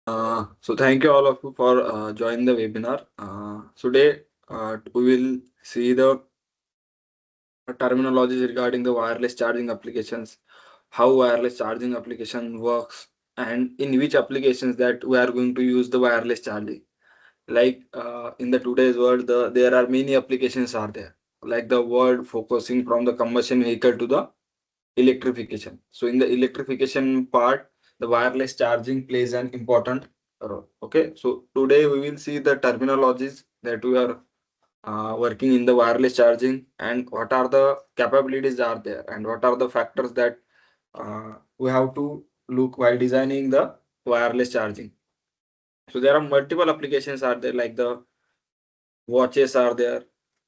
So thank you all of you for joining the webinar. Today we will see the terminologies regarding the wireless charging applications, how wireless charging application works, and in which applications that we are going to use the wireless charging. Like in the today's world, there are many applications are there. Like the world focusing from the combustion vehicle to the electrification. So in the electrification part, the wireless charging plays an important role. Okay, so today we will see the terminologies that we are working in the wireless charging and what are the capabilities are there and what are the factors that we have to look while designing the wireless charging. So there are multiple applications are there like the watches are there,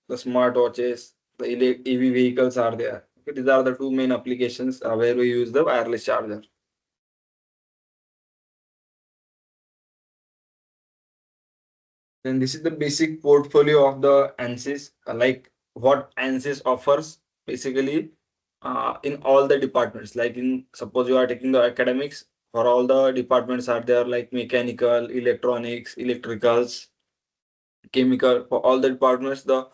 the smart watches, the EV vehicles are there. Okay, these are the two main applications where we use the wireless charger. Then this is the basic portfolio of the ANSYS, like what ANSYS offers basically in all the departments. Like in suppose you are taking the academics, for all the departments are there like mechanical, electronics, electricals, chemical. For all the departments, the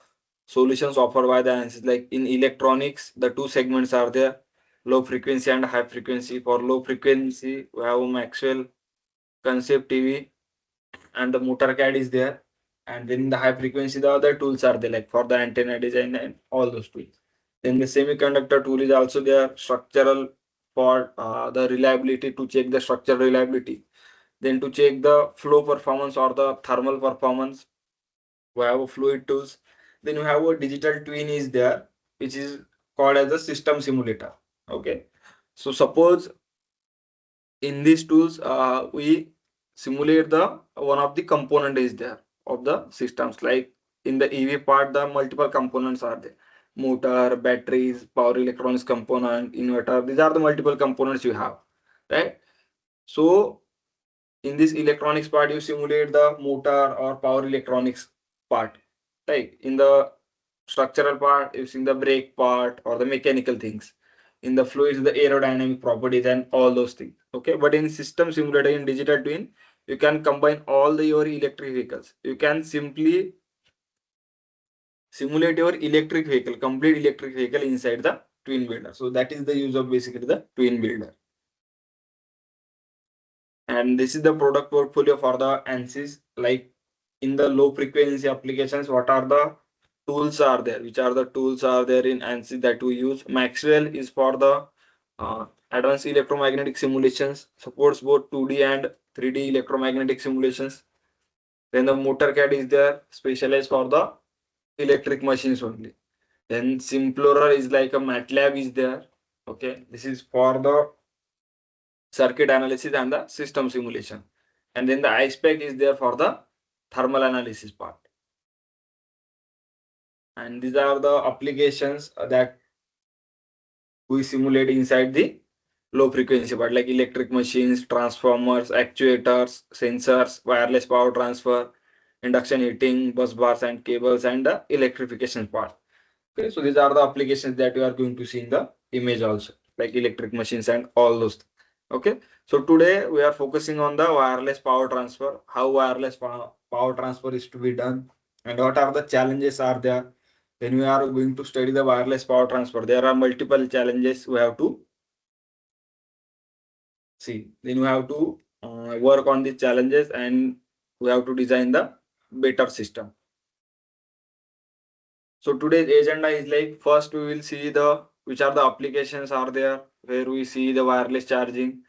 solutions offered by the ANSYS. Like in electronics, the two segments are there: low frequency and high frequency. For low frequency, we have Maxwell, Concept TV, and the motor CAD is there. And then the high frequency, the other tools are there, like for the antenna design and all those tools. Then the semiconductor tool is also there, structural for the reliability to check the structural reliability. Then to check the flow performance or the thermal performance, we have a fluid tools. Then we have a digital twin is there, which is called as a system simulator. Okay. So suppose in these tools we simulate the one of the component is there of the systems, like in the EV part the multiple components are there: motor, batteries, power electronics component, inverter. These are the multiple components you have, right? So in this electronics part you simulate the motor or power electronics part, right? In the structural part using the brake part or the mechanical things. In the fluids, the aerodynamic properties and all those things. Okay, but in system simulator in digital twin, you can combine all the your electric vehicles. You can simply simulate your electric vehicle, complete electric vehicle inside the twin builder. So that is the use of basically the twin builder. And this is the product portfolio for the ANSYS. Like in the low frequency applications, what are the tools are there? Which are the tools are there in ANSYS that we use? Maxwell is for the advanced electromagnetic simulations, supports both 2D and 3D electromagnetic simulations. Then the motor CAD is there, specialized for the electric machines only. Then Simplorer is like a MATLAB is there. Okay, this is for the circuit analysis and the system simulation. And then the iSpec is there for the thermal analysis part. And these are the applications that we simulate inside the low frequency part, like electric machines, transformers, actuators, sensors, wireless power transfer, induction heating, bus bars and cables, and the electrification part. Okay, so these are the applications that you are going to see in the image also, like electric machines and all those things. Okay, so today we are focusing on the wireless power transfer, how wireless power transfer is to be done, and what are the challenges are there. Then we are going to study the wireless power transfer. There are multiple challenges we have to see. Then we have to work on the challenges and we have to design the better system. So today's agenda is like first we will see the which are the applications are there where we see the wireless charging,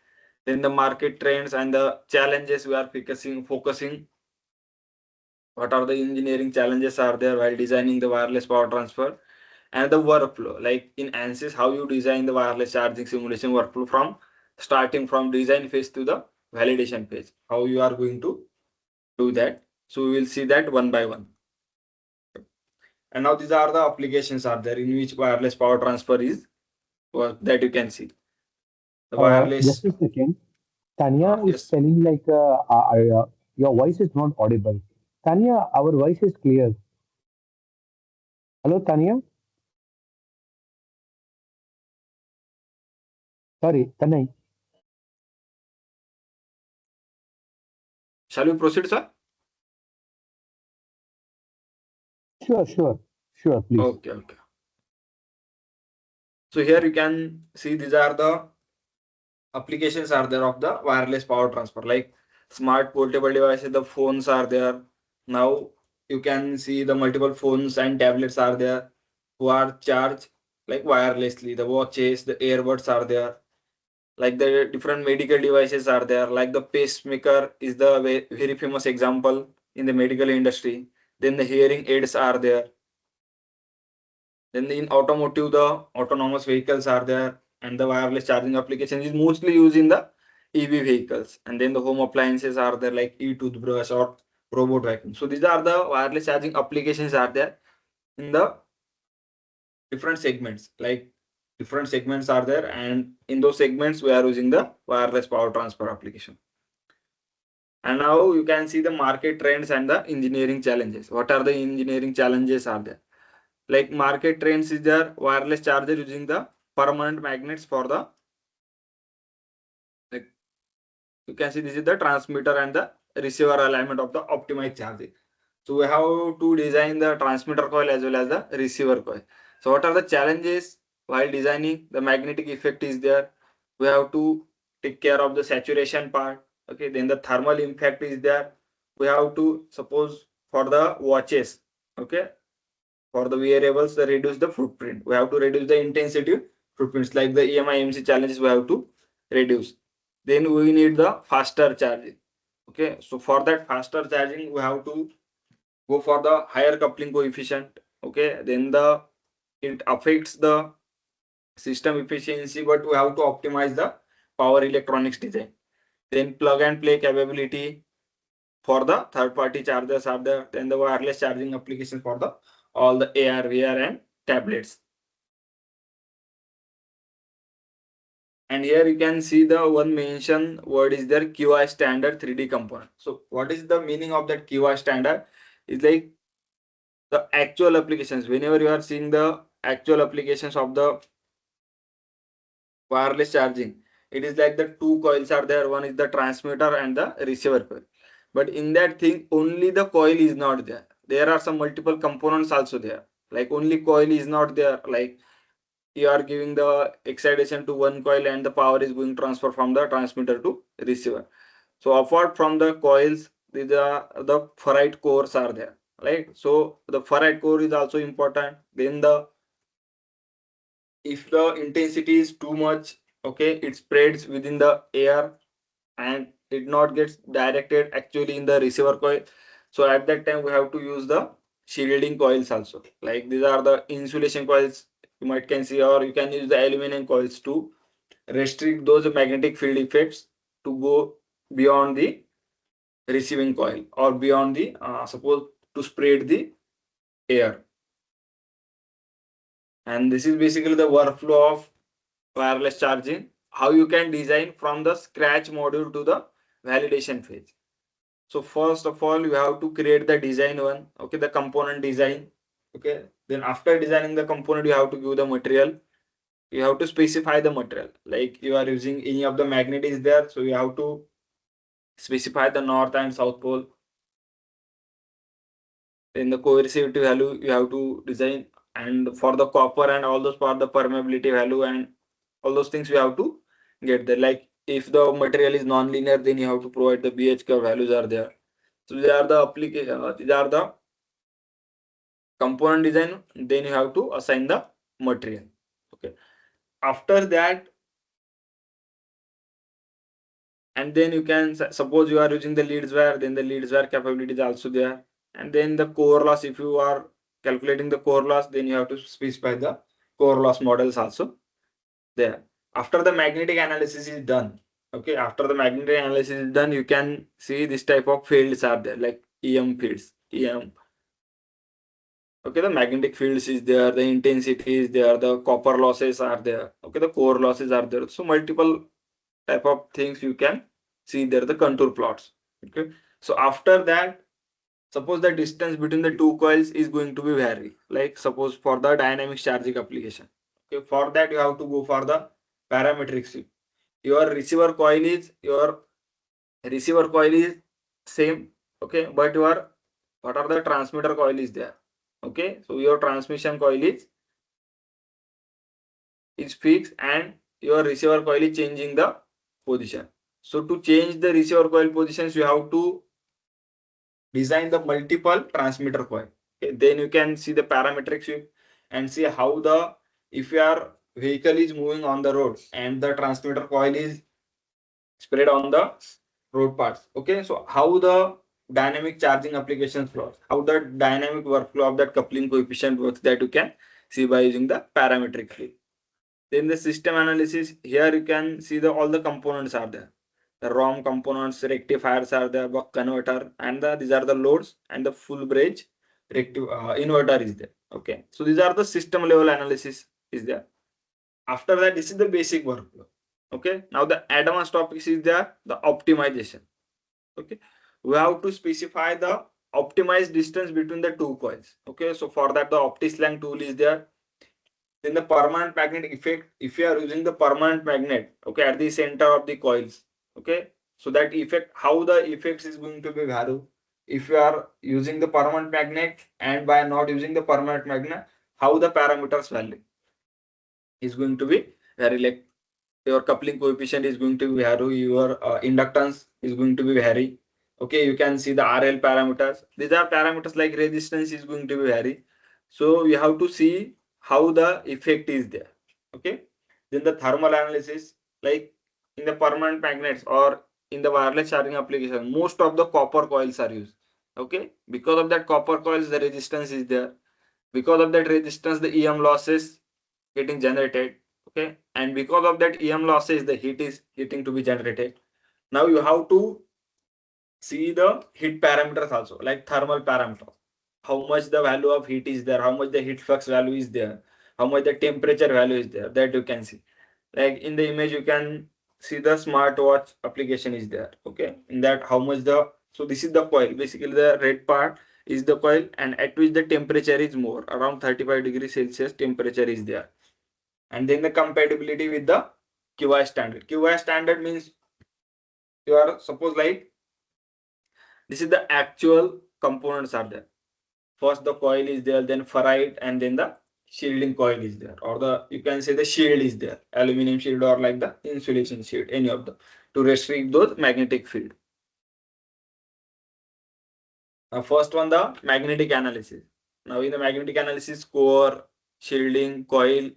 then the market trends and the challenges we are focusing. What are the engineering challenges are there while designing the wireless power transfer, and the workflow, like in ANSYS how you design the wireless charging simulation workflow from starting from design phase to the validation phase, how you are going to do that. So we will see that one by one. And now these are the applications are there in which wireless power transfer is that you can see. The wireless. Just a second. Tanya is Yes. telling like your voice is not audible. Tanya, our voice is clear. Hello, Tanya. Sorry, Tanay. Shall we proceed, sir? Sure, please. Okay, okay. So here you can see these are the applications are there of the wireless power transfer, like smart portable devices, the phones are there. Now you can see the multiple phones and tablets are there who are charged like wirelessly. The watches, the earbuds are there. Like the different medical devices are there. Like the pacemaker is the very famous example in the medical industry. Then the hearing aids are there. Then in automotive, the autonomous vehicles are there, and the wireless charging application is mostly used in the EV vehicles. And then the home appliances are there, like e-toothbrush or robot vacuum. So these are the wireless charging applications are there in the different segments. Like different segments are there, and in those segments we are using the wireless power transfer application. And now you can see the market trends and the engineering challenges. What are the engineering challenges are there? Like market trends is there wireless charger using the permanent magnets for the, like you can see this is the transmitter and the receiver alignment of the optimized charging. So we have to design the transmitter coil as well as the receiver coil. So what are the challenges while designing? The magnetic effect is there. We have to take care of the saturation part. Okay, then the thermal impact is there. We have to suppose for the watches. Okay, for the wearables, they reduce the footprint. We have to reduce the intensity footprints, like the EMI challenges we have to reduce. Then we need the faster charging. Okay, so for that faster charging, we have to go for the higher coupling coefficient. Okay, then the it affects the system efficiency, but we have to optimize the power electronics design. Then plug and play capability for the third party chargers are there. Then the wireless charging application for the all the AR, VR and tablets. And here you can see the one mention word is there, QI standard 3D component. So what is the meaning of that QI standard? Is like the actual applications. Whenever you are seeing the actual applications of the wireless charging, it is like the two coils are there. One is the transmitter and the receiver coil. But in that thing, only the coil is not there. There are some multiple components also there. Like only coil is not there. Like you are giving the excitation to one coil and the power is going transfer from the transmitter to receiver. So apart from the coils, the ferrite cores are there, right? So the ferrite core is also important. Then the if the intensity is too much, okay, it spreads within the air and it not gets directed actually in the receiver coil. So at that time we have to use the shielding coils also. Like these are the insulation coils you might can see, or you can use the aluminum coils to restrict those magnetic field effects to go beyond the receiving coil or beyond the suppose to spread the air. And this is basically the workflow of wireless charging, how you can design from the scratch module to the validation phase. So first of all, you have to create the design one, okay, the component design. Okay, then after designing the component, you have to give the material. You have to specify the material, like you are using any of the magnet is there, so you have to specify the north and south pole. Then the coercivity value you have to design, and for the copper and all those for the permeability value and all those things you have to get there. Like if the material is non-linear, then you have to provide the BH curve values are there. So these are the application, these are the component design. Then you have to assign the material. Okay, after that, and then you can suppose you are using the leads wire, then the leads wire capability is also there. And then the core loss, if you are calculating the core loss, then you have to specify the core loss models also there. After the magnetic analysis is done, okay, after the magnetic analysis is done, you can see this type of fields are there, like EM fields, EM. Okay, the magnetic fields is there, the intensity is there, the copper losses are there, okay, the core losses are there. So multiple type of things you can see there, the contour plots. Okay, so after that, suppose the distance between the two coils is going to be vary, like suppose for the dynamic charging application. Okay, for that you have to go for the parametric shift. Your receiver coil is same. Okay, but your what are the transmitter coil is there. Okay, so your transmission coil is fixed and your receiver coil is changing the position. So to change the receiver coil positions, you have to design the multiple transmitter coil. Okay, then you can see the parametric sweep and see how the if your vehicle is moving on the road and the transmitter coil is spread on the road parts. Okay, so how the dynamic charging applications flows, how the dynamic workflow of that coupling coefficient works, that you can see by using the parametric sweep. Then the system analysis, here you can see the all the components are there. The ROM components, rectifiers are there, buck converter, and these are the loads and the full bridge inverter is there. Okay, so these are the system level analysis is there. After that, this is the basic workflow. Okay, now the advanced topics is there, the optimization. Okay, we have to specify the optimized distance between the two coils. Okay, so for that the OptiSlang tool is there. Then the permanent magnetic effect, if you are using the permanent magnet, okay, at the center of the coils, okay, so that effect, how the effects is going to be value. If you are using the permanent magnet and by not using the permanent magnet, how the parameters value is going to be vary, like your coupling coefficient is going to be vary, your inductance is going to be vary. Okay, you can see the RL parameters. These are parameters like resistance is going to be vary. So you have to see how the effect is there. Okay, then the thermal analysis, like in the permanent magnets or in the wireless charging application, most of the copper coils are used. Okay, because of that copper coils, the resistance is there. Because of that resistance, the EM losses getting generated. Okay, and because of that EM losses, the heat is getting to be generated. Now you have to see the heat parameters also, like thermal parameters. How much the value of heat is there, how much the heat flux value is there, how much the temperature value is there, that you can see. Like in the image, you can see the smartwatch application is there. Okay, in that how much the, so this is the coil. Basically, the red part is the coil, and at which the temperature is more, around 35 degrees Celsius temperature is there. And then the compatibility with the QI standard. QI standard means you are suppose like this is the actual components are there. First the coil is there, then ferrite, and then the shielding coil is there, or the you can say the shield is there, aluminum shield or like the insulation shield, any of them, to restrict those magnetic field. Now first one, the magnetic analysis. Now in the magnetic analysis, core, shielding, coil,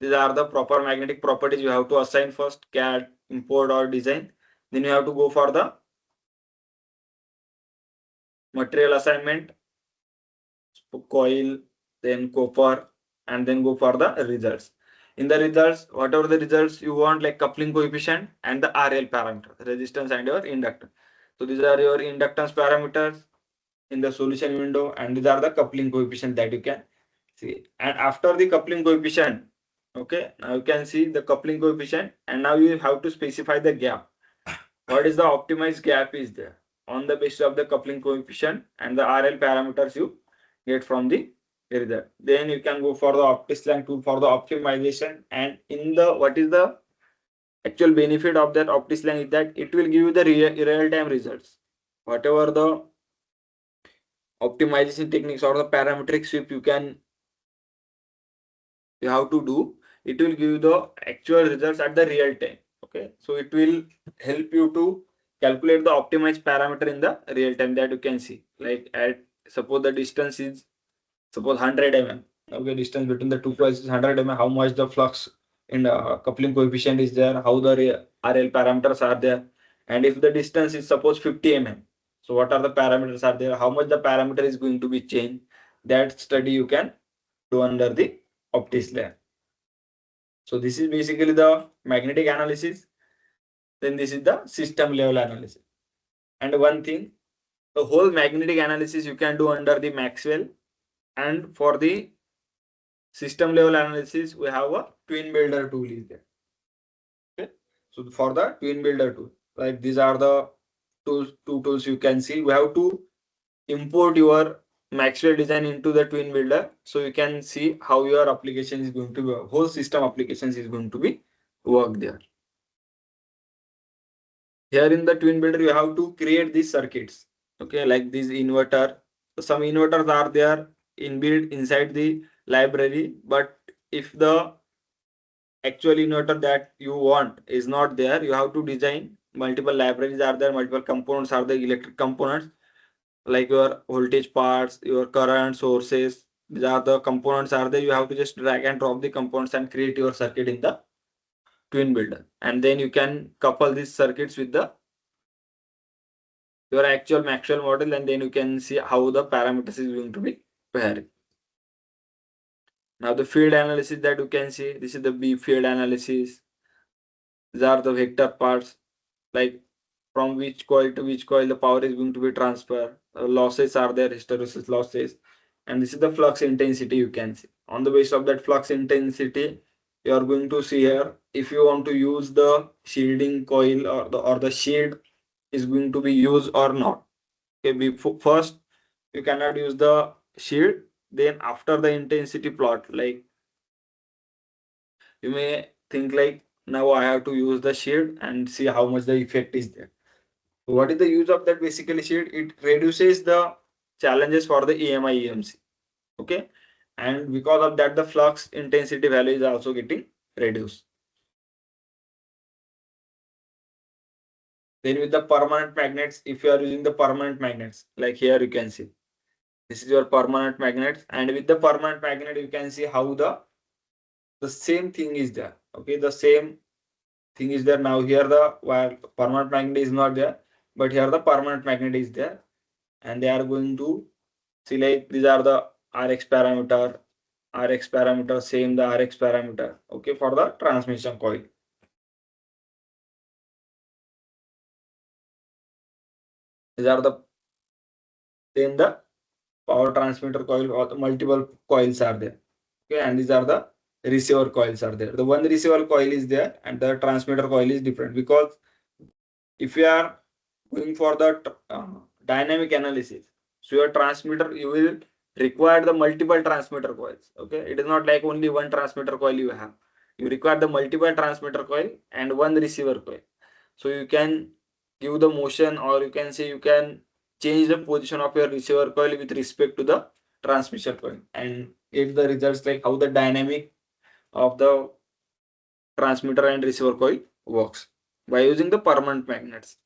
these are the proper magnetic properties you have to assign first, CAD, import or design. Then you have to go for the material assignment, coil, then copper, and then go for the results. In the results, whatever the results you want, like coupling coefficient and the RL parameter, resistance and your inductance. So these are your inductance parameters in the solution window, and these are the coupling coefficient that you can see. And after the coupling coefficient, okay, now you can see the coupling coefficient, and now you have to specify the gap. What is the optimized gap is there on the basis of the coupling coefficient and the RL parameters you get from the result. Then you can go for the OptiSlang tool for the optimization. And in the what is the actual benefit of that OptiSlang is that it will give you the real time results. Whatever the optimization techniques or the parametric sweep you have to do, it will give you the actual results at the real time. Okay, so it will help you to calculate the optimized parameter in the real time, that you can see. Like at suppose the distance is suppose 100 mm. Okay, distance between the two coils is 100 mm. How much the flux in the coupling coefficient is there? How the RL parameters are there? And if the distance is suppose 50 mm, so what are the parameters are there? How much the parameter is going to be changed? That study you can do under the OptiSlang. So this is basically the magnetic analysis. Then this is the system level analysis. And one thing, the whole magnetic analysis you can do under the Maxwell. And for the system level analysis, we have a twin builder tool is there. Okay. So for the twin builder tool, like these are the two tools you can see. We have to import your Maxwell design into the twin builder, so you can see how your application is going to be, whole system applications is going to be work there. Here in the twin builder, you have to create these circuits. Okay, like this inverter. Some inverters are there inbuilt inside the library, but if the actual inverter that you want is not there, you have to design. Multiple libraries are there, multiple components are the electric components, like your voltage parts, your current sources. These are the components are there. You have to just drag and drop the components and create your circuit in the twin builder, and then you can couple these circuits with the your actual Maxwell model, and then you can see how the parameters is going to be varying. Now the field analysis that you can see, this is the B field analysis. These are the vector parts, like from which coil to which coil the power is going to be transferred. Losses are there, hysteresis losses, and this is the flux intensity you can see. On the basis of that flux intensity, you are going to see here if you want to use the shielding coil or the shield is going to be used or not. Okay, before first you cannot use the shield. Then after the intensity plot, like you may think like now I have to use the shield and see how much the effect is there. What is the use of that basically shield? It reduces the challenges for the EMI EMC. Okay, and because of that the flux intensity value is also getting reduced. Then with the permanent magnets, if you are using the permanent magnets, like here you can see this is your permanent magnets, and with the permanent magnet you can see how the same thing is there. Okay, the same thing is there. Now here the while permanent magnet is not there, but here the permanent magnet is there, and they are going to see like these are the Rx parameter, Rx parameter, same the Rx parameter. Okay, for the transmission coil. These are the same the power transmitter coil or the multiple coils are there. Okay, and these are the receiver coils are there. The one receiver coil is there and the transmitter coil is different, because if you are going for the dynamic analysis, so your transmitter you will require the multiple transmitter coils. Okay, it is not like only one transmitter coil you have. You require the multiple transmitter coil and one receiver coil. So you can give the motion, or you can say you can change the position of your receiver coil with respect to the transmission coil, and get the results like how the dynamic of the transmitter and receiver coil works by using the permanent magnets.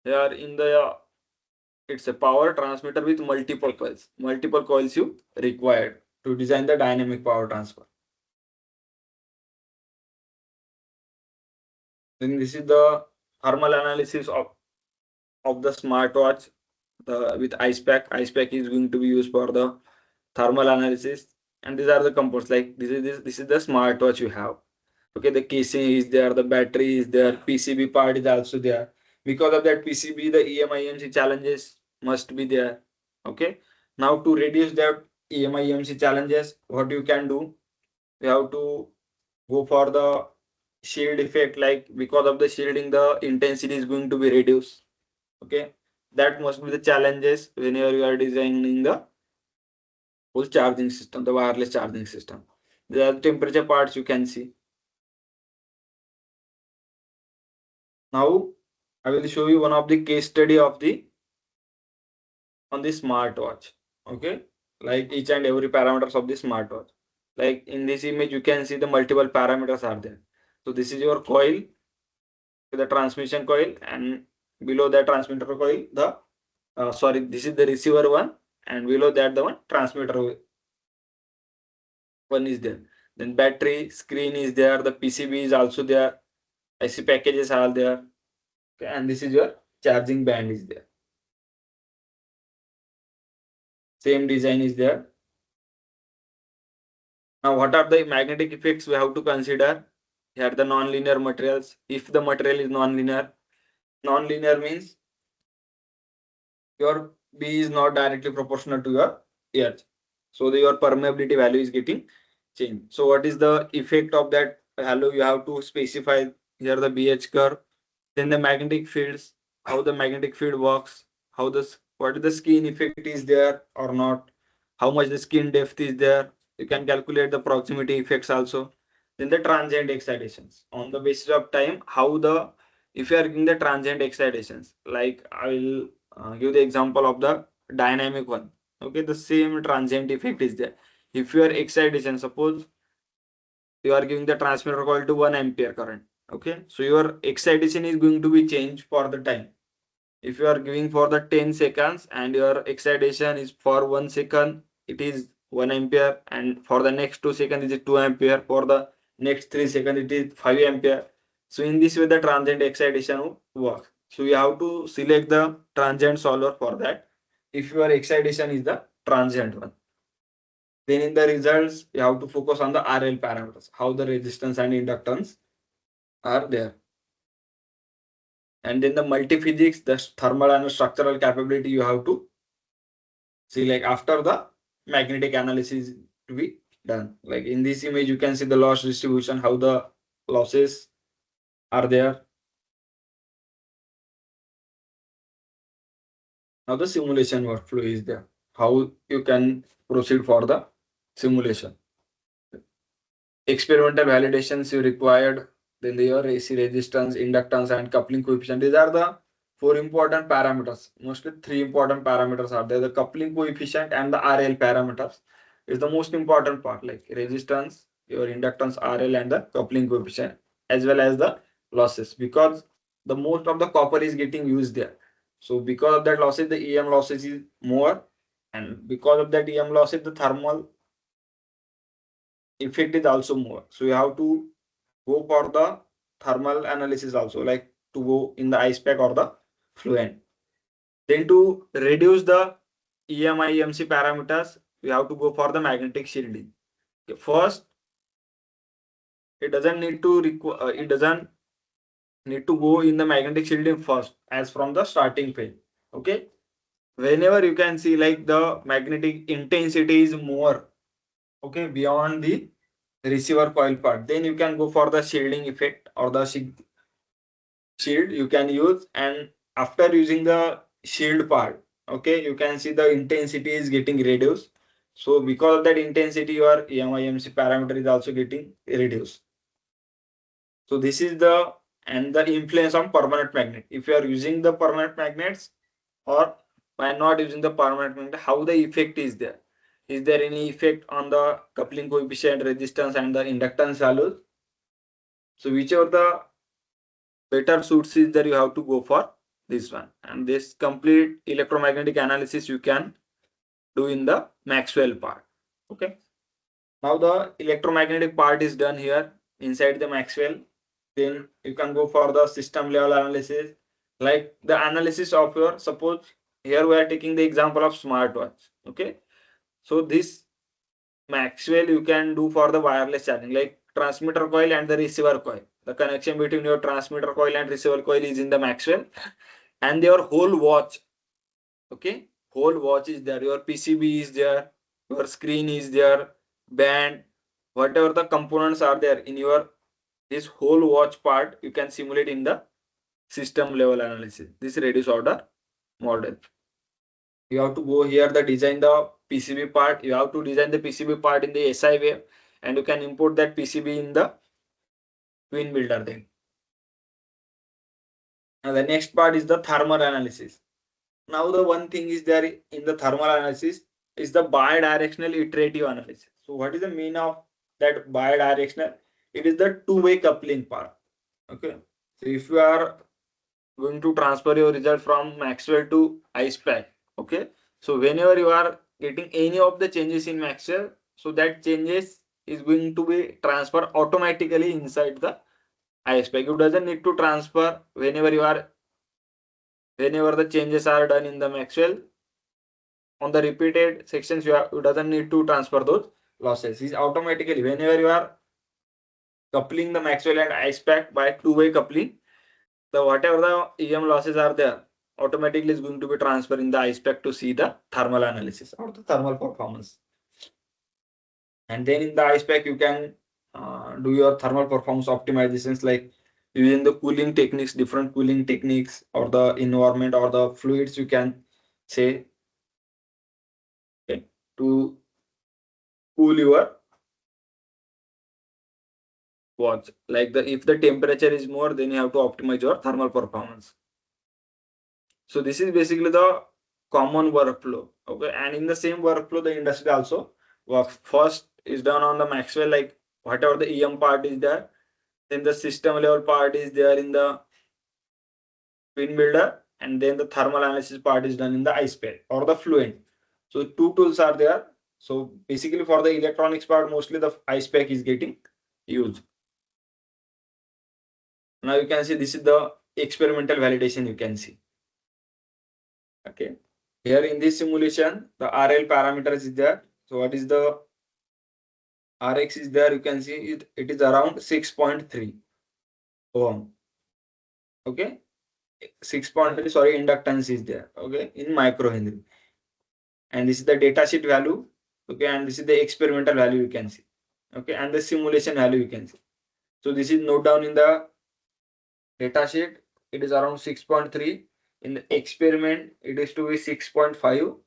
They are in the it's a power transmitter with multiple coils. Multiple coils you required to design the dynamic power transfer. Then this is the thermal analysis of the smartwatch. The with ice pack. Ice pack is going to be used for the thermal analysis. And these are the components. Like this is the smartwatch you have. Okay, the casing is there, the battery is there, PCB part is also there. Because of that PCB, the EMI/EMC challenges must be there. Okay, now to reduce that EMI/EMC challenges, what you can do, you have to go for the shield effect. Like because of the shielding, the intensity is going to be reduced. Okay, that must be the challenges whenever you are designing the full charging system, the wireless charging system. The temperature parts you can see. Now I will show you one of the case study of the on the smartwatch. Okay, like each and every parameters of the smartwatch. Like in this image, you can see the multiple parameters are there. So this is your coil, the transmission coil, and below that transmitter coil, the sorry, this is the receiver one, and below that the one transmitter one is there. Then battery screen is there. The PCB is also there. IC packages are there. Okay, and this is your charging band is there. Same design is there. Now, what are the magnetic effects we have to consider? Here, the non-linear materials. If the material is non-linear, non-linear means your B is not directly proportional to your H. So, your permeability value is getting changed. So, what is the effect of that value? You have to specify here the BH curve. Then the magnetic fields, how the magnetic field works, how this what is the skin effect is there or not, how much the skin depth is there. You can calculate the proximity effects also. Then the transient excitations on the basis of time, how the if you are giving the transient excitations, like I will give the example of the dynamic one. Okay, the same transient effect is there. If your excitation, suppose you are giving the transmitter coil to 1 ampere current. Okay, so your excitation is going to be changed for the time. If you are giving for the 10 seconds and your excitation is for 1 second, it is 1 ampere, and for the next 2 seconds it is 2 ampere, for the next 3 seconds it is 5 ampere. So in this way the transient excitation will work. So you have to select the transient solver for that if your excitation is the transient one. Then in the results you have to focus on the RL parameters, how the resistance and inductance are there. And then the multi-physics, the thermal and structural capability you have to see, like after the magnetic analysis to be done. Like in this image you can see the loss distribution, how the losses are there. Now the simulation workflow is there, how you can proceed for the simulation. Experimental validations you required, then your AC resistance, inductance, and coupling coefficient. These are the four important parameters. Mostly three important parameters are there. The coupling coefficient and the RL parameters is the most important part, like resistance, your inductance RL, and the coupling coefficient, as well as the losses, because the most of the copper is getting used there. So because of that losses, the EM losses is more, and because of that EM losses, the thermal effect is also more. So you have to go for the thermal analysis also, like to go in the ice pack or the fluent. Then to reduce the EMI-EMC parameters, we have to go for the magnetic shielding. Okay, first, it doesn't need to go in the magnetic shielding first, as from the starting phase. Okay, whenever you can see like the magnetic intensity is more, okay, beyond the receiver coil part, then you can go for the shielding effect or the shield you can use. And after using the shield part, okay, you can see the intensity is getting reduced. So because of that intensity, your EMI-EMC parameter is also getting reduced. So this is the and the influence on permanent magnet. If you are using the permanent magnets or by not using the permanent magnet, how the effect is there? Is there any effect on the coupling coefficient, resistance, and the inductance values? So whichever the better suits is there, you have to go for this one. And this complete electromagnetic analysis you can do in the Maxwell part. Okay, now the electromagnetic part is done here inside the Maxwell. Then you can go for the system level analysis, like the analysis of your, suppose here we are taking the example of smartwatch. Okay, so this Maxwell you can do for the wireless charging, like transmitter coil and the receiver coil. The connection between your transmitter coil and receiver coil is in the Maxwell, and your whole watch. Okay, whole watch is there, your PCB is there, your screen is there, band, whatever the components are there in your this whole watch part, you can simulate in the system level analysis, this reduce order model. You have to go here, the design the PCB part. You have to design the PCB part in the SI wave, and you can import that PCB in the twin builder. Then and the next part is the thermal analysis. Now the one thing is there in the thermal analysis is the bidirectional iterative analysis. So what is the mean of that bidirectional? It is the two-way coupling part. Okay, so if you are going to transfer your result from Maxwell to IcePack, okay, so whenever you are getting any of the changes in Maxwell, so that changes is going to be transferred automatically inside the IcePack. You doesn't need to transfer whenever the changes are done in the Maxwell on the repeated sections. You doesn't need to transfer those losses. Is automatically whenever you are coupling the Maxwell and IcePack by two-way coupling, the whatever the EM losses are there, automatically is going to be transferred in the IcePack to see the thermal analysis or the thermal performance. And then in the IcePack you can do your thermal performance optimizations, like using the cooling techniques, different cooling techniques, or the environment or the fluids you can say, okay, to cool your watch. Like if the temperature is more, then you have to optimize your thermal performance. So this is basically the common workflow. Okay, and in the same workflow, the industry also works. First is done on the Maxwell, like whatever the EM part is there. Then the system level part is there in the Twin Builder, and then the thermal analysis part is done in the iSpec or the Fluent. So two tools are there. So basically for the electronics part, mostly the iSpec is getting used. Now you can see this is the experimental validation you can see. Okay. Here in this simulation, the RL parameters is there. So what is the Rx is there? You can see it is around 6.3 ohm. Okay. 6.3, sorry, inductance is there. Okay. In microhenry. And this is the datasheet value. Okay. And this is the experimental value you can see. Okay. And the simulation value you can see. So this is note down in the datasheet. It is around 6.3. In the experiment, it is to be 6.5.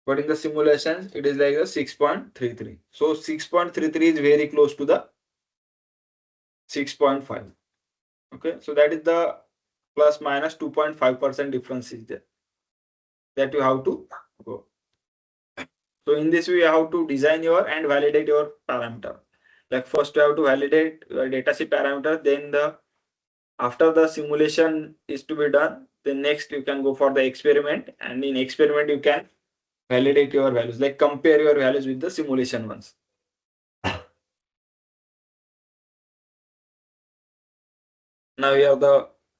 But in the simulations, it is like a 6.33. So 6.33 is very close to the 6.5. Okay. So that is the plus minus 2.5% difference is there that you have to go. So in this way, you have to design your and validate your parameter. Like first you have to validate your datasheet parameter, then after the simulation is to be done, then next you can go for the experiment, and in experiment you can validate your values, like compare your values with the simulation ones. Now you have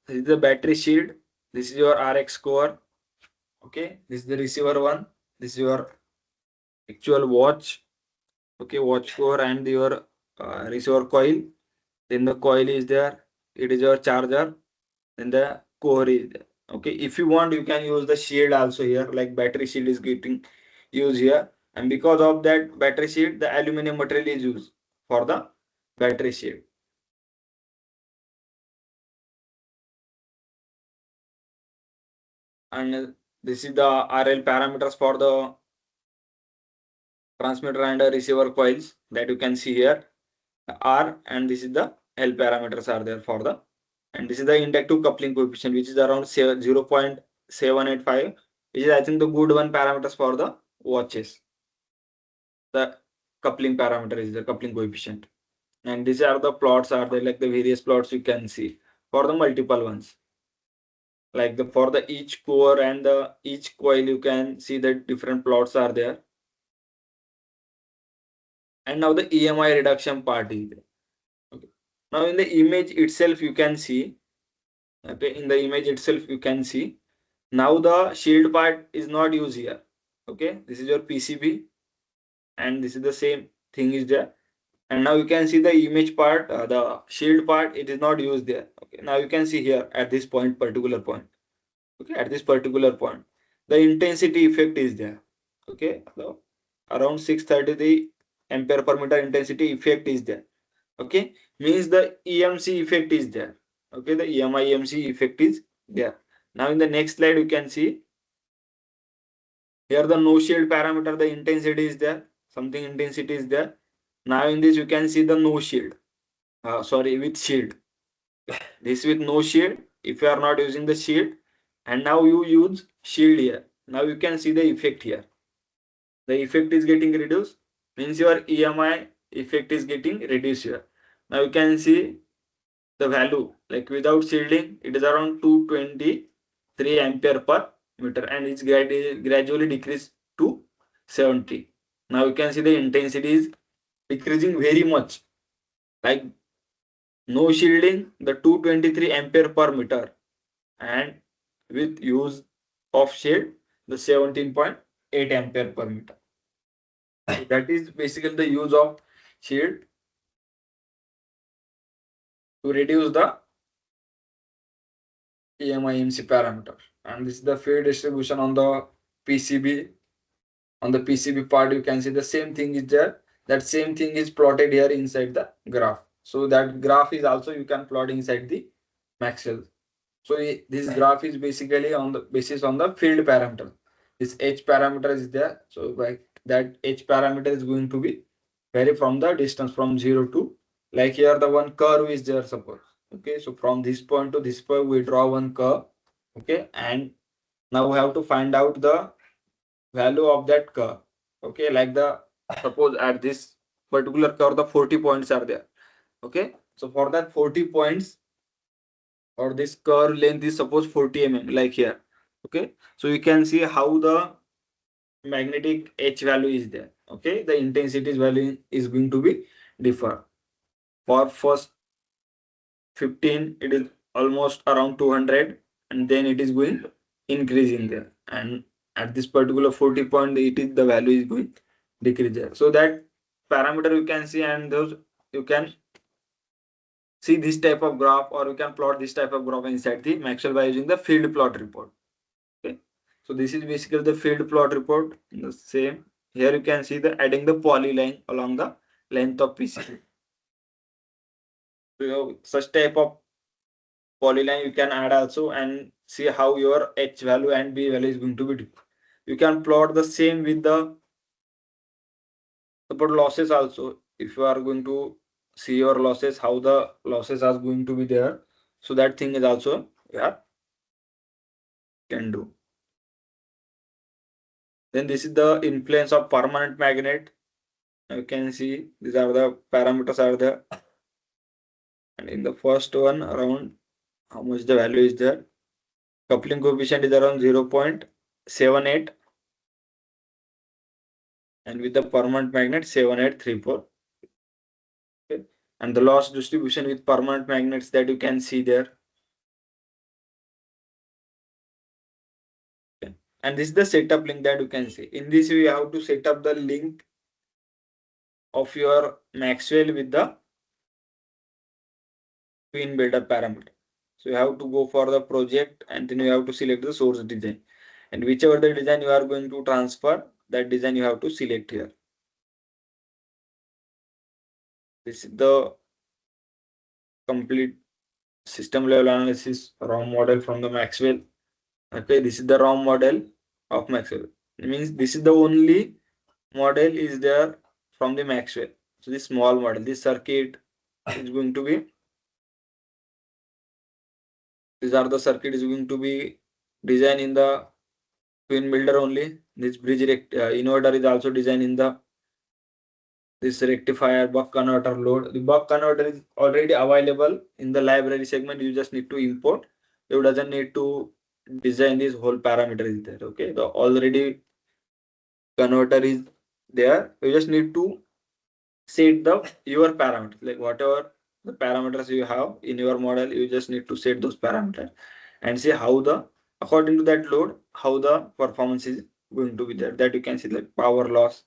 this is the battery shield, this is your RX core. Okay, this is the receiver one, this is your actual watch. Okay, watch core and your receiver coil. Then the coil is there, it is your charger. Then the core is there. Okay, if you want, you can use the shield also here, like battery shield is getting used here. And because of that battery shield, the aluminum material is used for the battery shield. And this is the RL parameters for the transmitter and receiver coils that you can see here. R, and this is the L parameters are there for the, and this is the inductive coupling coefficient, which is around 0.785, which is I think the good one parameters for the watches. The coupling parameter is the coupling coefficient, and these are the plots are there, like the various plots you can see for the multiple ones, like the for the each core and the each coil you can see that different plots are there. And now the EMI reduction part is there. Okay. Now in the image itself you can see, okay, in the image itself you can see now the shield part is not used here. Okay, this is your PCB, and this is the same thing is there. And now you can see the image part, the shield part, it is not used there. Okay, now you can see here at this particular point. Okay, at this particular point, the intensity effect is there. Okay, so around 633 ampere per meter intensity effect is there. Okay, means the EMC effect is there. Okay, the EMI EMC effect is there. Now in the next slide you can see here the no shield parameter, the intensity is there, something intensity is there. Now in this you can see the no shield, sorry, with shield. This with no shield, if you are not using the shield, and now you use shield here. Now you can see the effect here. The effect is getting reduced, means your EMI effect is getting reduced here. Now you can see the value, like without shielding, it is around 223 ampere per meter, and it's gradually decreased to 70. Now you can see the intensity is decreasing very much. Like no shielding, the 223 ampere per meter, and with use of shield, the 17.8 ampere per meter. That is basically the use of shield to reduce the EMI/EMC parameter. And this is the field distribution on the PCB. On the PCB part, you can see the same thing is there. That same thing is plotted here inside the graph. So that graph is also you can plot inside the Maxwell. So this graph is basically on the basis on the field parameter. This H parameter is there. So like that H parameter is going to be vary from the distance from 0 to Like here the one curve is there, suppose. Okay, so from this point to this point we draw one curve. Okay, and now we have to find out the value of that curve. Okay, like the suppose at this particular curve the 40 points are there. Okay, so for that 40 points, or this curve length is suppose 40 mm, like here. Okay, so you can see how the magnetic H value is there. Okay, the intensity value is going to be differ. For first 15 it is almost around 200, and then it is going increasing there, and at this particular 40 point it is the value is going decrease there. So that parameter you can see, and those you can see this type of graph, or you can plot this type of graph inside the Maxwell by using the field plot report. Okay, so this is basically the field plot report. The same here you can see the adding the polyline along the length of PCB. So you have such type of polyline you can add also, and see how your H value and B value is going to be different. You can plot the same with the support losses also. If you are going to see your losses, how the losses are going to be there, so that thing is also can do. Then this is the influence of permanent magnet. You can see these are the parameters are there, and in the first one around how much the value is there. Coupling coefficient is around 0.78, and with the permanent magnet 7834. Okay. And the loss distribution with permanent magnets that you can see there. Okay. And this is the setup link that you can see. In this you have to set up the link of your Maxwell with the pin builder parameter. So you have to go for the project, and then you have to select the source design, and whichever the design you are going to transfer, that design you have to select here. This is the complete system level analysis ROM model from the Maxwell. Okay, this is the ROM model of Maxwell. It means this is the only model is there from the Maxwell. So this small model, this circuit is going to be, these are the circuit is going to be designed in the twin builder only. This bridge inverter is also designed in the this rectifier buck converter load. The buck converter is already available in the library segment. You just need to import. You doesn't need to design this whole parameter is there. Okay, the already converter is there. You just need to set the your parameters, like whatever the parameters you have in your model, you just need to set those parameters and see how the according to that load how the performance is going to be there. That you can see like power loss,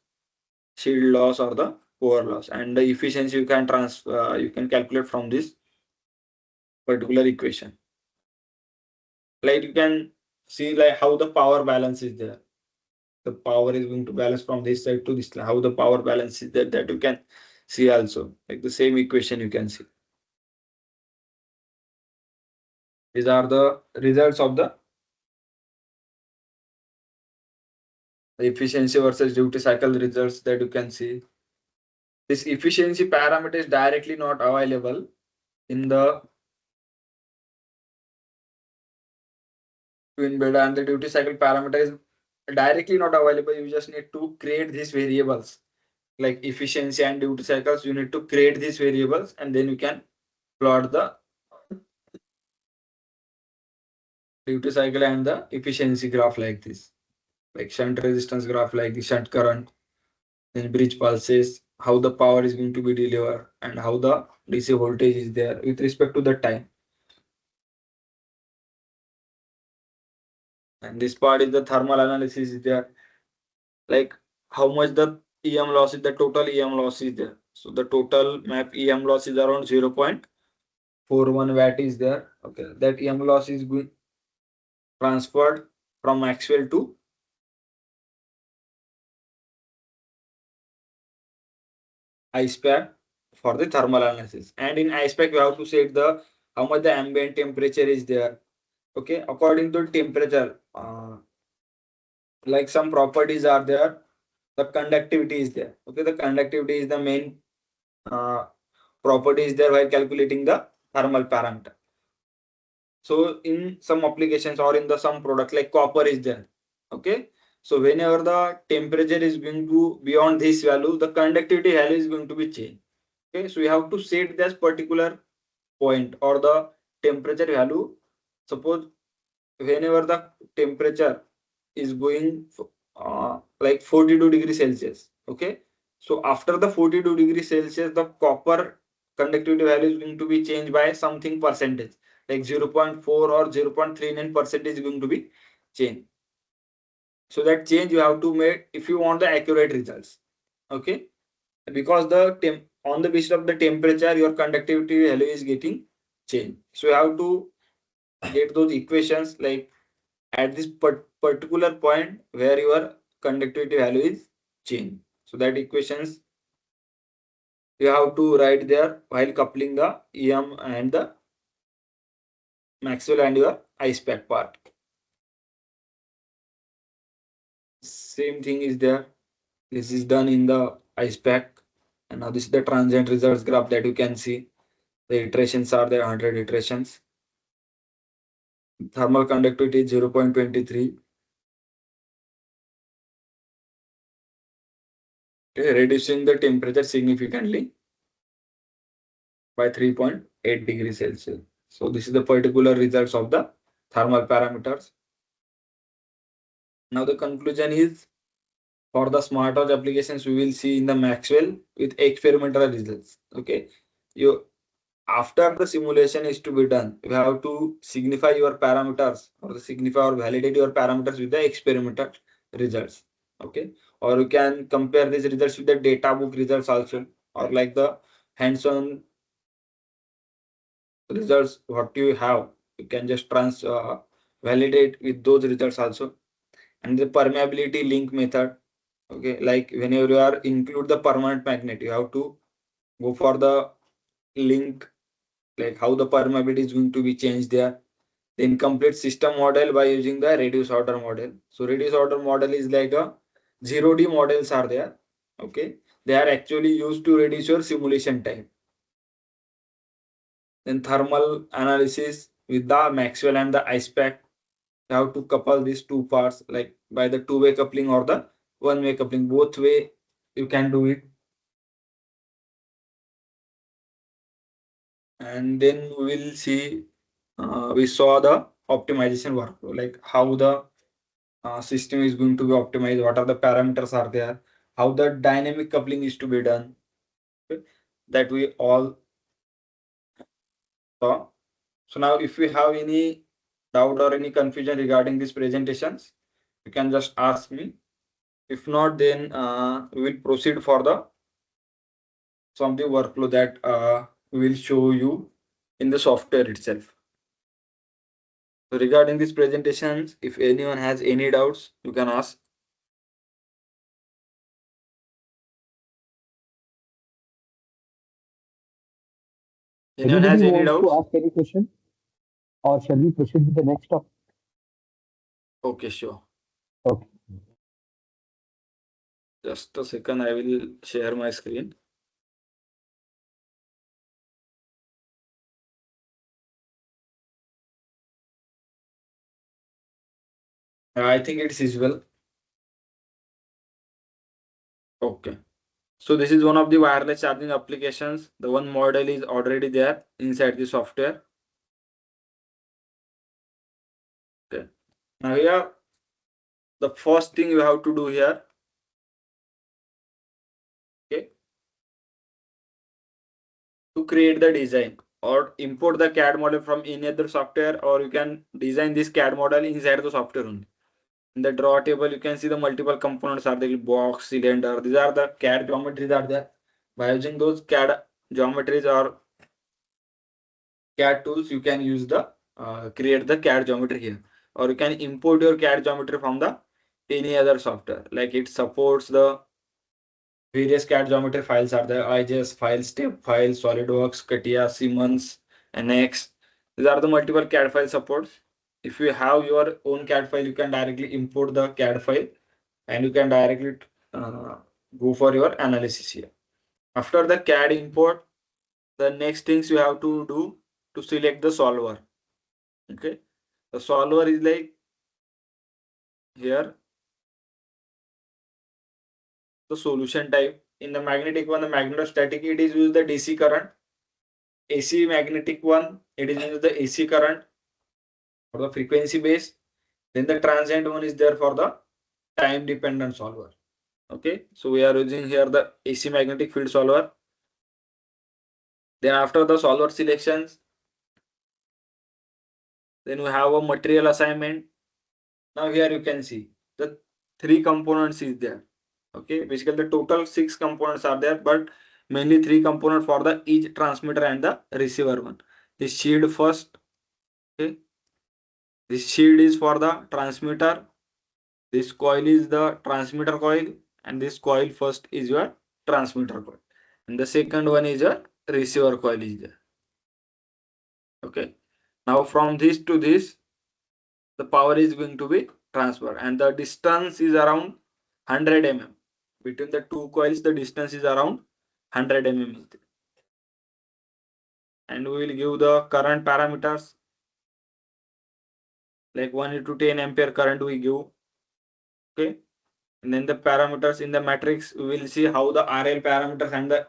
shield loss, or the core loss, and the efficiency you can transfer you can calculate from this particular equation. Like you can see like how the power balance is there. The power is going to balance from this side to this side. How the power balance is there, that you can see also, like the same equation you can see. These are the results of the efficiency versus duty cycle results that you can see. This efficiency parameter is directly not available in the twin bed, and the duty cycle parameter is directly not available. You just need to create these variables like efficiency and duty cycles. You need to create these variables, and then you can plot the duty cycle and the efficiency graph like this, like shunt resistance graph, like the shunt current, then bridge pulses, how the power is going to be delivered, and how the DC voltage is there with respect to the time. And this part is the thermal analysis is there, like how much the EM loss is, the total EM loss is there. So the total map EM loss is around 0.41 watt is there. Okay, that EM loss is going transferred from Maxwell to ISPAC for the thermal analysis. And in ISPAC, you have to set the how much the ambient temperature is there. Okay, according to temperature, like some properties are there. The conductivity is there. Okay, the conductivity is the main property is there while calculating the thermal parameter. So in some applications or in the some product like copper is there. Okay. So whenever the temperature is going to beyond this value, the conductivity value is going to be changed. Okay. So you have to set this particular point or the temperature value. Suppose whenever the temperature is going like 42 degrees Celsius. Okay. So after the 42 degrees Celsius, the copper conductivity value is going to be changed by something percentage, like 0.4 or 0.39% is going to be changed. So that change you have to make if you want the accurate results. Okay. Because the on the basis of the temperature, your conductivity value is getting changed. So you have to get those equations like at this particular point where your conductivity value is changed. So that equations you have to write there while coupling the EM and the Maxwell and your ice pack part. Same thing is there. This is done in the ice pack. And now this is the transient results graph that you can see. The iterations are there, 100 iterations. Thermal conductivity is 0.23. Okay, reducing the temperature significantly by 3.8 degrees Celsius. So this is the particular results of the thermal parameters. Now the conclusion is for the smart watch applications, we will see in the Maxwell with experimental results. Okay. You after the simulation is to be done, you have to signify your parameters or signify or validate your parameters with the experimental results. Okay. Or you can compare these results with the data book results also, or like the hands-on results what you have. You can just validate with those results also. And the permeability link method. Okay, like whenever you are include the permanent magnet, you have to go for the link, like how the permeability is going to be changed there. Then complete system model by using the reduced order model. So reduced order model is like a 0D models are there. Okay, they are actually used to reduce your simulation time. Then thermal analysis with the Maxwell and the ice pack. You have to couple these two parts like by the two-way coupling or the one-way coupling. Both way you can do it. And then we will see we saw the optimization workflow, like how the system is going to be optimized, what are the parameters are there, how the dynamic coupling is to be done. Okay? That we all saw. So now if you have any doubt or any confusion regarding these presentations, you can just ask me. If not, then we will proceed for the some of the workflow that we will show you in the software itself. So regarding these presentations, if anyone has any doubts, you can ask. Anyone Anybody has any wants to doubts? ask any question, or shall we proceed with the next topic? Okay, sure. Okay. Just a second, I will share my screen. I think it's visual. Okay. So this is one of the wireless charging applications. The one model is already there inside the software. Okay. Now here, the first thing you have to do here. Okay. To create the design or import the CAD model from any other software, or you can design this CAD model inside the software only. In the draw table, you can see the multiple components are the box, cylinder. These are the CAD geometries are there. By using those CAD geometries or CAD tools, you can use the create the CAD geometry here, or you can import your CAD geometry from the any other software. Like it supports the various CAD geometry files are there. IGS file, step file, SolidWorks, CATIA, Siemens, NX. These are the multiple CAD file supports. If you have your own CAD file, you can directly import the CAD file and you can directly uh, go for your analysis here. After the CAD import, the next things you have to do to select the solver. Okay, the solver is like here the solution type. In the magnetic one, the magnetostatic, it is used the DC current. AC magnetic one, it is used the AC current for the frequency base. Then the transient one is there for the time dependent solver. Okay, so we are using here the AC magnetic field solver. Then after the solver selections, then we have a material assignment. Now here you can see the three components is there. Okay, basically the total 6 components are there, but mainly 3 components for the each transmitter and the receiver one. This shield first. Okay, this shield is for the transmitter. This coil is the transmitter coil, and this coil first is your transmitter coil, and the second one is your receiver coil is there. Okay, now from this to this, the power is going to be transferred, and the distance is around 100 mm. Between the two coils, the distance is around 100 mm. And we will give the current parameters like 1 into 10 ampere current we give. Okay, and then the parameters in the matrix, we will see how the RL parameters and the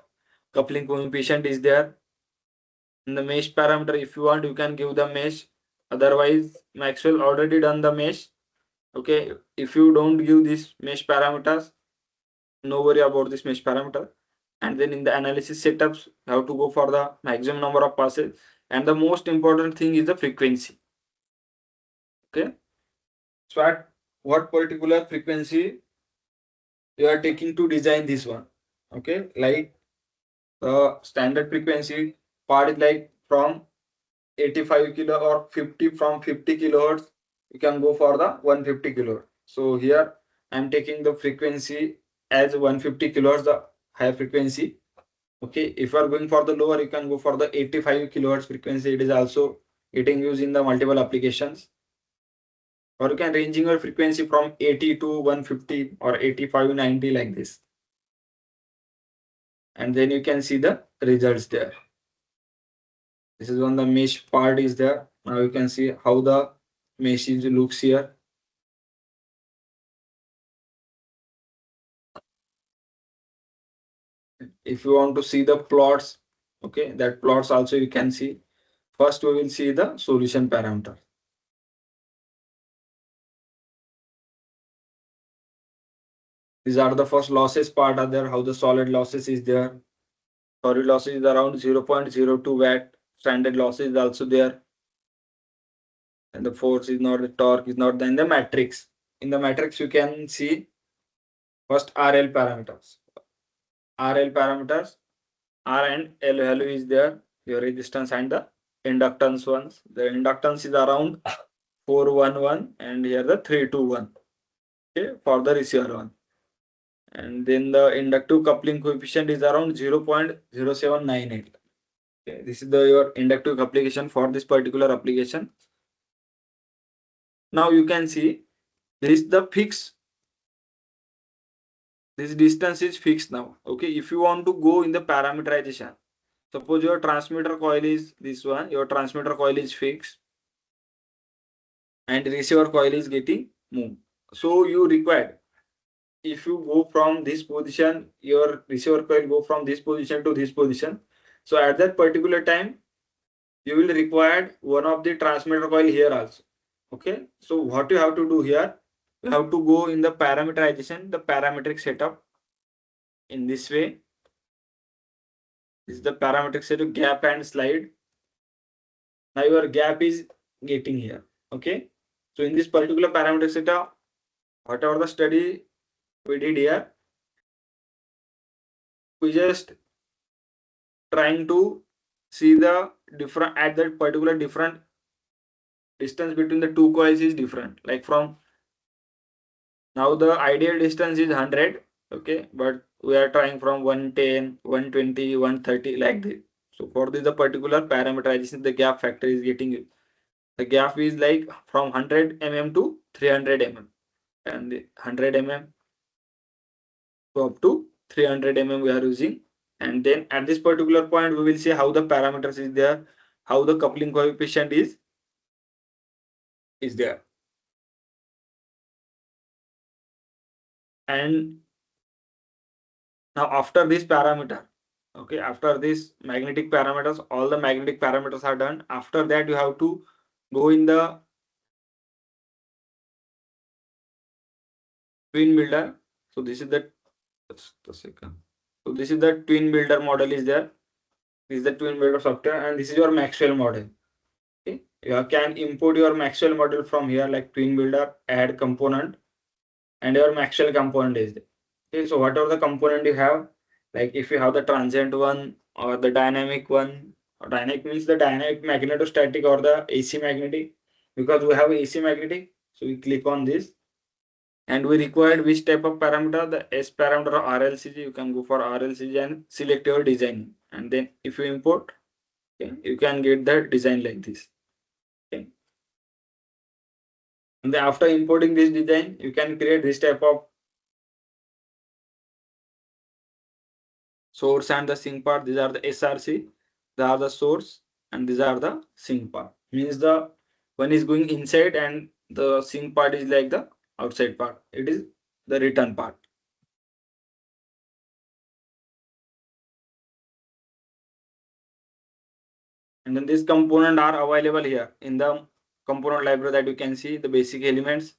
coupling coefficient is there. In the mesh parameter, if you want, you can give the mesh. Otherwise, Maxwell already done the mesh. Okay, if you don't give this mesh parameters, no worry about this mesh parameter. And then in the analysis setups, you have to go for the maximum number of passes. And the most important thing is the frequency. Okay, so at what particular frequency you are taking to design this one. Okay, like the standard frequency part is like from 85 kilo or 50, from 50 kilohertz you can go for the 150 kilohertz. So here I am taking the frequency as 150 kilohertz, the higher frequency. Okay, if you are going for the lower, you can go for the 85 kilohertz frequency. It is also getting used in the multiple applications. Or you can ranging your frequency from 80 to 150 or 85 90 like this. And then you can see the results there. This is when the mesh part is there. Now you can see how the mesh looks here. If you want to see the plots, okay, that plots also you can see. First we will see the solution parameter. These are the first losses part are there, how the solid losses is there. Solid losses is around 0.02 watt. Standard losses is also there. And the force is not, the torque is not there. In the matrix. In the matrix you can see first RL parameters. RL parameters, R and L value is there. Your resistance and the inductance ones. The inductance is around 411 and here the 321. Okay, for the receiver one. And then the inductive coupling coefficient is around 0.0798. Okay, this is the your inductive application for this particular application. Now you can see this is the fixed. This distance is fixed now. Okay, if you want to go in the parameterization, suppose your transmitter coil is this one, your transmitter coil is fixed and receiver coil is getting moved. So you require, if you go from this position, your receiver coil go from this position to this position. So at that particular time, you will require one of the transmitter coil here also. Okay, so what you have to do here, you have to go in the parameterization, the parametric setup in this way. This is the parametric setup, gap and slide. Now your gap is getting here. Okay, so in this particular parametric setup, whatever the study we did here, we just trying to see the different at that particular different distance between the two coils is different. Like from now the ideal distance is 100. Okay, but we are trying from 110, 120, 130 like this. So for this the particular parameterization, the gap factor is getting, the gap is like from 100 mm to 300 mm, and the 100 mm to up to 300 mm we are using And then at this particular point, we will see how the parameters is there, how the coupling coefficient is there. And now after this parameter, okay, after this magnetic parameters, all the magnetic parameters are done. After that, you have to go in the twin builder. So this is the just a second. So this is the twin builder model is there. This is the twin builder software, and this is your Maxwell model. Okay, you can import your Maxwell model from here, like twin builder, add component, and your Maxwell component is there. Okay, so whatever the component you have, like if you have the transient one or the dynamic one, or dynamic means the dynamic magnetostatic or the AC magnetic, because we have AC magnetic, so we click on this, and we required which type of parameter, the S parameter or RLCG. You can go for RLCG and select your design, and then if you import, okay, you can get the design like this. Okay, and then after importing this design, you can create this type of source and the sink part. These are the SRC, they are the source, and these are the sink part. Means the one is going inside and the sink part is like the outside part. It is the return part. And then these component are available here in the component library that you can see the basic elements,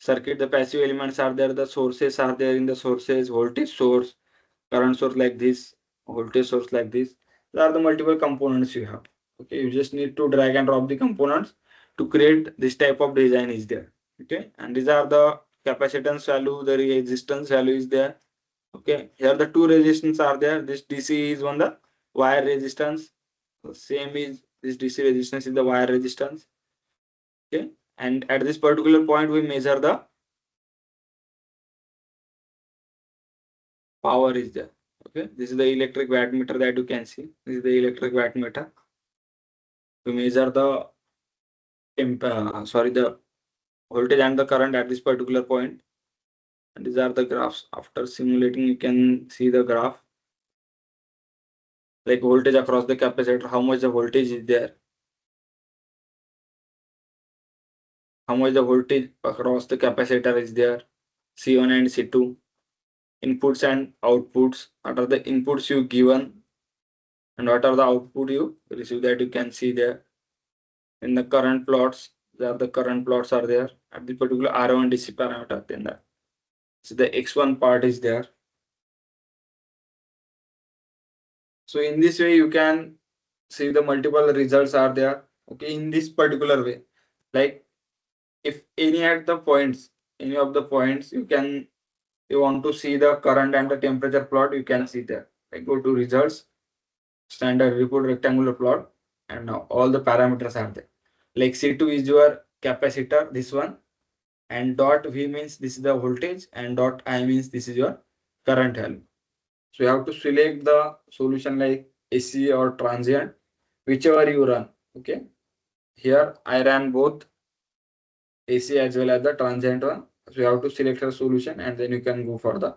circuit, the passive elements are there, the sources are there in the sources, voltage source, current source like this, voltage source like this. There are the multiple components you have. Okay, you just need to drag and drop the components to create this type of design is there. Okay, and these are the capacitance value, the resistance value is there. Okay, here the two resistance are there. This DC is on the wire resistance. The same is this DC resistance is the wire resistance. Okay, and at this particular point we measure the power is there. Okay, this is the electric wattmeter that you can see. This is the electric wattmeter. We measure the the voltage and the current at this particular point. And these are the graphs. After simulating, you can see the graph like voltage across the capacitor, how much the voltage is there, how much the voltage across the capacitor is there, C1 and C2, inputs and outputs. What are the inputs you given and what are the output you receive, that you can see there. In the current plots, there the current plots are there at the particular R1 DC parameter. Then so the X1 part is there. So in this way, you can see the multiple results are there. Okay, in this particular way, like if any of the points, you want to see the current and the temperature plot, you can see there. Like go to results, standard report rectangular plot, and now all the parameters are there. Like C2 is your capacitor, this one, and dot V means this is the voltage, and dot I means this is your current value. So you have to select the solution like AC or transient, whichever you run. Okay. Here I ran both AC as well as the transient one. So you have to select a solution and then you can go for the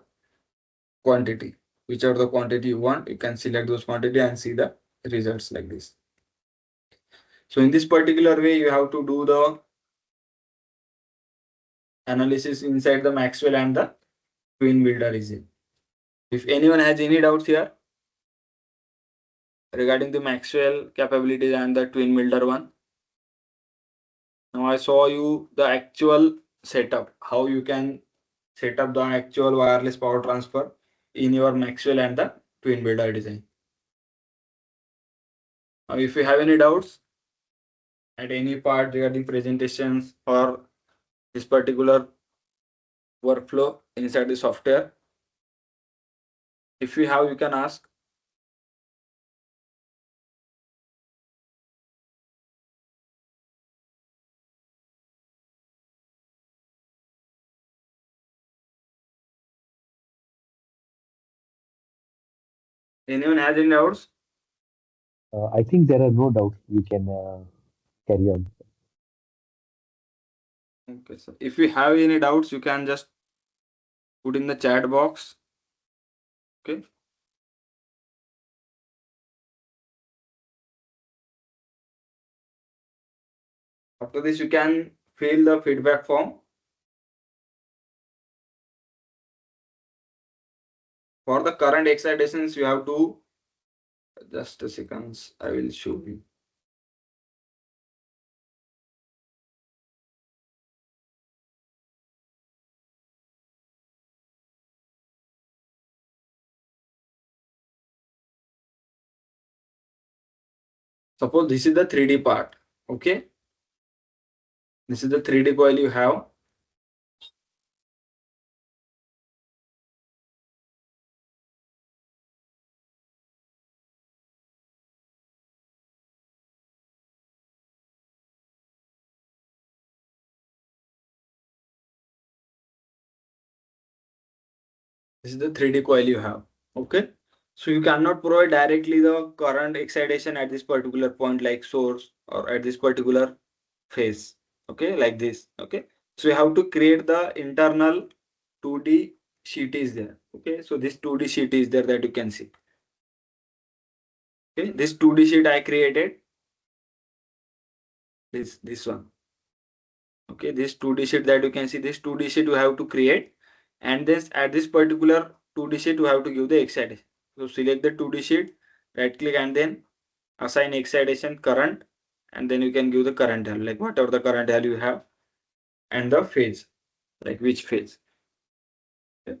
quantity. Whichever the quantity you want, you can select those quantity and see the results like this. So in this particular way, you have to do the analysis inside the Maxwell and the twin builder is it. If anyone has any doubts here regarding the Maxwell capabilities and the twin builder one. Now I saw you the actual setup, how you can set up the actual wireless power transfer in your Maxwell and the twin builder design. Now if you have any doubts at any part regarding presentations or this particular workflow inside the software, if you have, you can ask. Anyone has any doubts? I think there are no doubts. We can carry on. Okay, so if you have any doubts, you can just put in the chat box. Okay. After this, you can fill the feedback form. For the current excitations, you have to, just a second, I will show you. Suppose this is the 3D part. Okay. This is the 3D coil you have. This is the 3D coil you have. Okay. So you cannot provide directly the current excitation at this particular point, like source, or at this particular phase. Okay, like this. Okay. So you have to create the internal 2D sheet is there. Okay. So this 2D sheet is there that you can see. Okay. This 2D sheet I created. This one. Okay. This 2D sheet that you can see, this 2D sheet you have to create. And this at this particular 2D sheet you have to give the excitation. So select the 2D sheet, right click, and then assign excitation current, and then you can give the current value, like whatever the current value you have, and the phase, like which phase. Okay.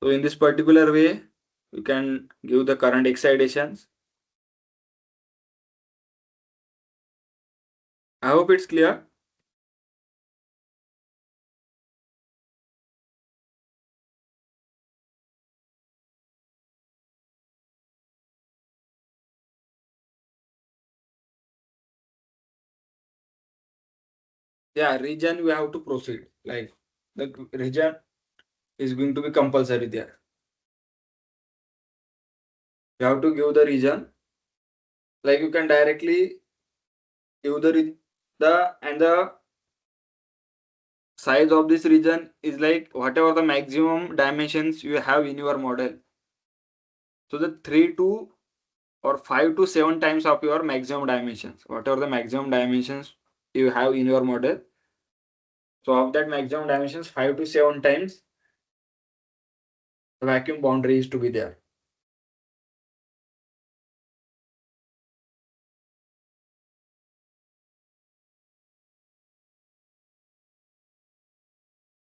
So in this particular way, you can give the current excitations. I hope it's clear. Yeah, region we have to proceed. Like the region is going to be compulsory there. You have to give the region. Like you can directly give the size of this region is like whatever the maximum dimensions you have in your model. So the 3 to or 5 to 7 times of your maximum dimensions, whatever the maximum dimensions you have in your model. So of that maximum dimensions, 5 to 7 times the vacuum boundary is to be there.